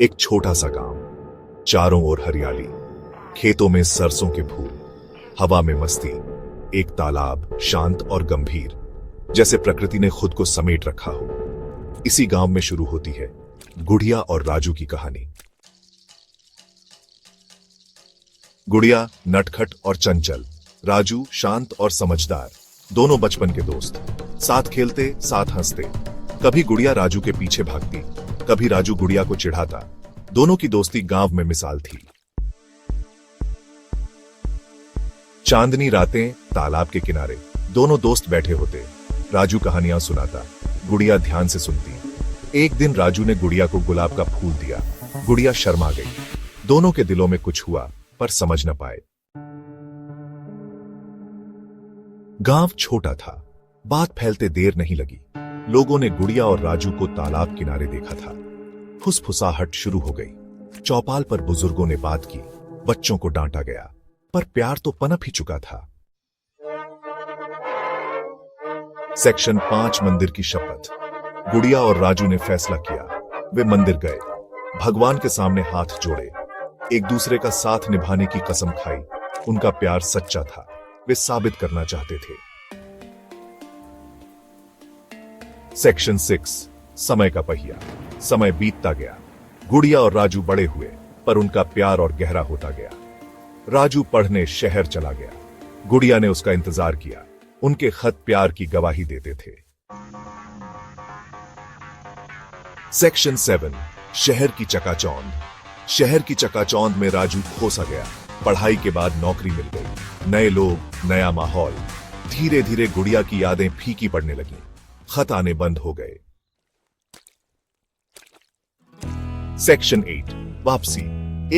एक छोटा सा गांव, चारों ओर हरियाली, खेतों में सरसों के फूल, हवा में मस्ती, एक तालाब शांत और गंभीर, जैसे प्रकृति ने खुद को समेट रखा हो। इसी गांव में शुरू होती है गुड़िया और राजू की कहानी। गुड़िया नटखट और चंचल, राजू शांत और समझदार, दोनों बचपन के दोस्त, साथ खेलते साथ हंसते। कभी गुड़िया राजू के पीछे भागती, कभी राजू गुड़िया को चिढ़ाता। दोनों की दोस्ती गांव में मिसाल थी। चांदनी रातें तालाब के किनारे, दोनों दोस्त बैठे होते। राजू कहानियां सुनाता, गुड़िया ध्यान से सुनती। एक दिन राजू ने गुड़िया को गुलाब का फूल दिया। गुड़िया शर्मा गई। दोनों के दिलों में कुछ हुआ, पर समझ न पाए। गांव छोटा था, बात फैलते देर नहीं लगी। लोगों ने गुड़िया और राजू को तालाब किनारे देखा था। फुसफुसाहट शुरू हो गई। चौपाल पर बुजुर्गों ने बात की, बच्चों को डांटा गया, पर प्यार तो पनप ही चुका था। सेक्शन 5, मंदिर की शपथ। गुड़िया और राजू ने फैसला किया। वे मंदिर गए, भगवान के सामने हाथ जोड़े, एक दूसरे का साथ निभाने की कसम खाई। उनका प्यार सच्चा था, वे साबित करना चाहते थे। सेक्शन 6, समय का पहिया। समय बीतता गया। गुड़िया और राजू बड़े हुए, पर उनका प्यार और गहरा होता गया। राजू पढ़ने शहर चला गया। गुड़िया ने उसका इंतजार किया। उनके खत प्यार की गवाही देते थे। सेक्शन 7, शहर की चकाचौंध। शहर की चकाचौंध में राजू खोसा गया। पढ़ाई के बाद नौकरी मिल गई, नए लोग, नया माहौल। धीरे धीरे गुड़िया की यादें फीकी पड़ने लगीं, खत आने बंद हो गए। सेक्शन 8, वापसी।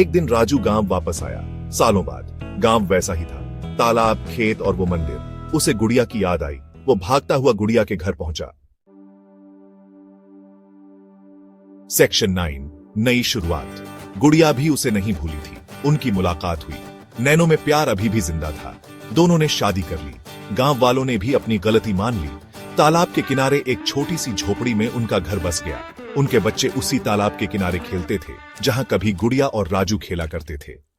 एक दिन राजू गांव वापस आया, सालों बाद। गांव वैसा ही था, तालाब, खेत और वो मंदिर। उसे गुड़िया की याद आई। वो भागता हुआ गुड़िया के घर पहुंचा। सेक्शन 9, नई शुरुआत। गुड़िया भी उसे नहीं भूली थी। उनकी मुलाकात हुई। नैनो में प्यार अभी भी जिंदा था। दोनों ने शादी कर ली। गांव वालों ने भी अपनी गलती मान ली। तालाब के किनारे एक छोटी सी झोपड़ी में उनका घर बस गया। उनके बच्चे उसी तालाब के किनारे खेलते थे, जहां कभी गुड़िया और राजू खेला करते थे।